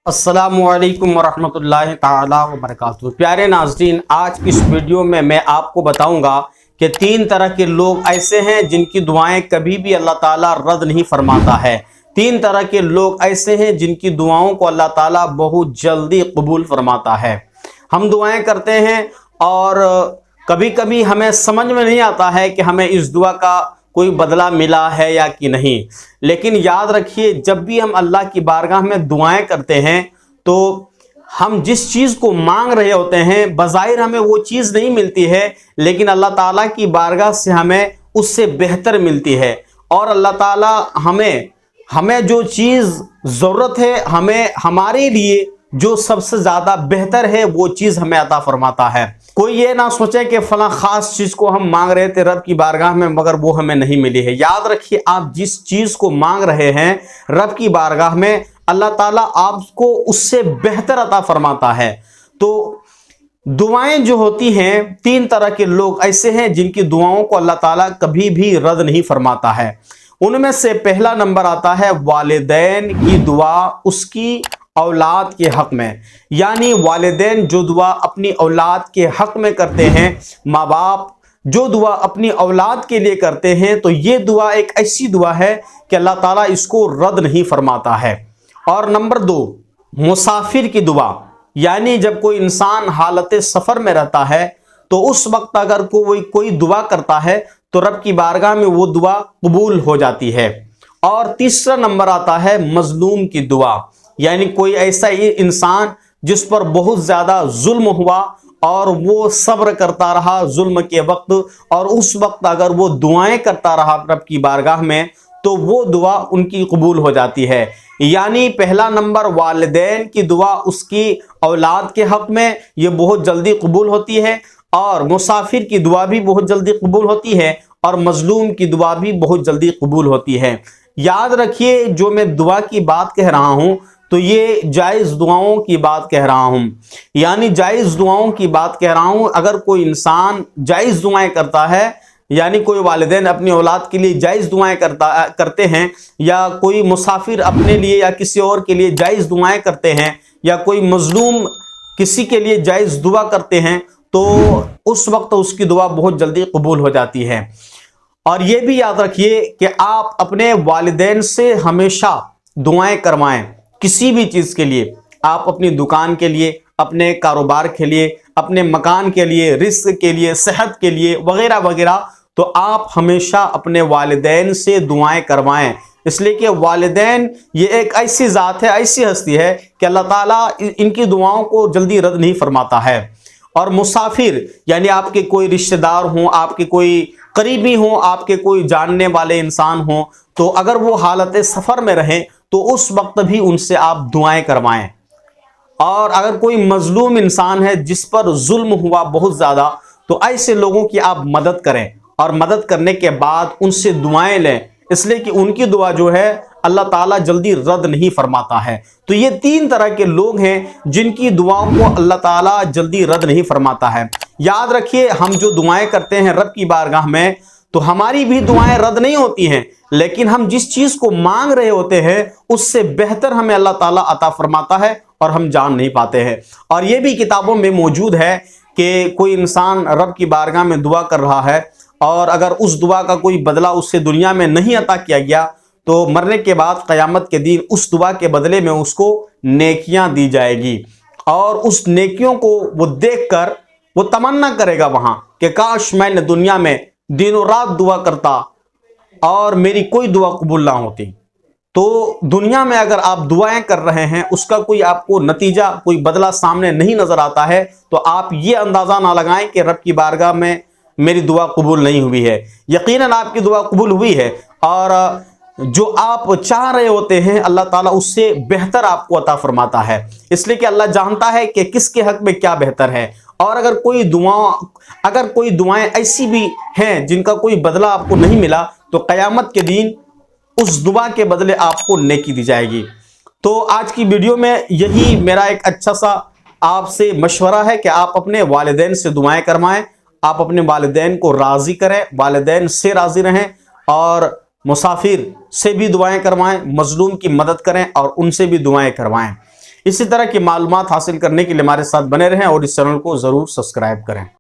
अस्सलामुअलैकुम वरहमतुल्लाहि ताला वबरकातुहू। प्यारे नाज़रीन, आज की इस वीडियो में मैं आपको बताऊंगा कि 3 तरह के लोग ऐसे हैं जिनकी दुआएं कभी भी अल्लाह ताला रद्द नहीं फरमाता है। 3 तरह के लोग ऐसे हैं जिनकी दुआओं को अल्लाह ताला बहुत जल्दी कबूल फरमाता है। हम दुआएं करते हैं और कभी कभी हमें समझ में नहीं आता है कि हमें इस दुआ का कोई बदला मिला है या कि नहीं, लेकिन याद रखिए, जब भी हम अल्लाह की बारगाह में दुआएं करते हैं तो हम जिस चीज़ को मांग रहे होते हैं बज़ाहिर हमें वो चीज़ नहीं मिलती है, लेकिन अल्लाह ताला की बारगाह से हमें उससे बेहतर मिलती है। और अल्लाह ताला हमें जो चीज़ ज़रूरत है, हमें हमारे लिए जो सबसे ज़्यादा बेहतर है वो चीज़ हमें अता फरमाता है। कोई ये ना सोचे कि फला ख़ास चीज़ को हम मांग रहे थे रब की बारगाह में मगर वो हमें नहीं मिली है। याद रखिए, आप जिस चीज़ को मांग रहे हैं रब की बारगाह में, अल्लाह ताला आपको उससे बेहतर अता फरमाता है। तो दुआएं जो होती हैं, 3 तरह के लोग ऐसे हैं जिनकी दुआओं को अल्लाह ताला कभी भी रद्द नहीं फरमाता है। उनमें से पहला नंबर आता है वालिदैन की दुआ उसकी औलाद के हक में। यानी वालिदैन जो दुआ अपनी औलाद के हक में करते हैं, माँ बाप जो दुआ अपनी औलाद के लिए करते हैं, तो ये दुआ एक ऐसी दुआ है कि अल्लाह ताला इसको रद्द नहीं फरमाता है। और नंबर 2, मुसाफिर की दुआ। यानी जब कोई इंसान हालत सफ़र में रहता है तो उस वक्त अगर कोई दुआ करता है तो रब की बारगाह में वो दुआ कबूल हो जाती है। और तीसरा नंबर आता है मजलूम की दुआ। यानी कोई ऐसा इंसान जिस पर बहुत ज़्यादा जुल्म हुआ और वो सब्र करता रहा जुल्म के वक्त, और उस वक्त अगर वो दुआएं करता रहा रब की बारगाह में तो वो दुआ उनकी कबूल हो जाती है। यानी पहला नंबर वालिदैन की दुआ उसकी औलाद के हक में, ये बहुत जल्दी कबूल होती है। और मुसाफिर की दुआ भी बहुत जल्दी कबूल होती है और मजलूम की दुआ भी बहुत जल्दी कबूल होती है। याद रखिए, जो मैं दुआ की बात कह रहा हूँ तो ये जायज़ दुआओं की बात कह रहा हूँ। यानी जायज़ दुआओं की बात कह रहा हूँ। अगर कोई इंसान जायज़ दुआएं करता है, यानी कोई वालिदैन अपनी औलाद के लिए जायज़ दुआएं करते हैं, या कोई मुसाफिर अपने लिए या किसी और के लिए जायज़ दुआएं करते हैं, या कोई मजलूम किसी के लिए जायज़ दुआ करते हैं, तो उस वक्त उसकी दुआ बहुत जल्दी कबूल हो जाती है। और ये भी याद रखिए कि आप अपने वालिदैन से हमेशा दुआएं करवाएं। किसी भी चीज़ के लिए, आप अपनी दुकान के लिए, अपने कारोबार के लिए, अपने मकान के लिए, रिस्क के लिए, सेहत के लिए वगैरह वगैरह, तो आप हमेशा अपने वालिदैन से दुआएं करवाएं। इसलिए कि वालिदैन ये एक ऐसी ज़ात है, ऐसी हस्ती है कि अल्लाह ताला इनकी दुआओं को जल्दी रद्द नहीं फरमाता है। और मुसाफिर यानी आपके कोई रिश्तेदार हों, आपके कोई करीबी हों, आपके कोई जानने वाले इंसान हों, तो अगर वो हालत सफ़र में रहें तो उस वक्त भी उनसे आप दुआएं करवाएं। और अगर कोई मजलूम इंसान है जिस पर जुल्म हुआ बहुत ज़्यादा, तो ऐसे लोगों की आप मदद करें और मदद करने के बाद उनसे दुआएं लें, इसलिए कि उनकी दुआ जो है अल्लाह ताला जल्दी रद्द नहीं फरमाता है। तो ये 3 तरह के लोग हैं जिनकी दुआओं को अल्लाह ताला जल्दी रद्द नहीं फरमाता है। याद रखिए, हम जो दुआएं करते हैं रब की बारगाह में, तो हमारी भी दुआएं रद्द नहीं होती हैं, लेकिन हम जिस चीज़ को मांग रहे होते हैं उससे बेहतर हमें अल्लाह ताला अता फरमाता है और हम जान नहीं पाते हैं। और ये भी किताबों में मौजूद है कि कोई इंसान रब की बारगाह में दुआ कर रहा है और अगर उस दुआ का कोई बदला उससे दुनिया में नहीं अता किया गया, तो मरने के बाद क़यामत के दिन उस दुआ के बदले में उसको नेकियां दी जाएगी। और उस नेकियों को वो देखकर वो तमन्ना करेगा वहाँ कि काश मैंने दुनिया में दिनों रात दुआ करता और मेरी कोई दुआ कबूल ना होती। तो दुनिया में अगर आप दुआएं कर रहे हैं, उसका कोई आपको नतीजा, कोई बदला सामने नहीं नज़र आता है, तो आप ये अंदाज़ा ना लगाएं कि रब की बारगाह में मेरी दुआ कबूल नहीं हुई है। यकीनन आपकी दुआ कबूल हुई है, और जो आप चाह रहे होते हैं अल्लाह ताला उससे बेहतर आपको अता फरमाता है। इसलिए कि अल्लाह जानता है कि किसके हक में क्या बेहतर है। और अगर कोई दुआएं ऐसी भी हैं जिनका कोई बदला आपको नहीं मिला, तो क़यामत के दिन उस दुआ के बदले आपको नेकी दी जाएगी। तो आज की वीडियो में यही मेरा एक अच्छा सा आपसे मशवरा है कि आप अपने वालिदैन से दुआएं करवाएं, आप अपने वालिदैन को राज़ी करें, वालिदैन से राज़ी रहें, और मुसाफिर से भी दुआएं करवाएं, मजलूम की मदद करें और उनसे भी दुआएं करवाएं। اسی طرح کی معلومات حاصل کرنے کے لیے ہمارے ساتھ بنے رہیں اور اس چینل کو ضرور سبسکرائب کریں۔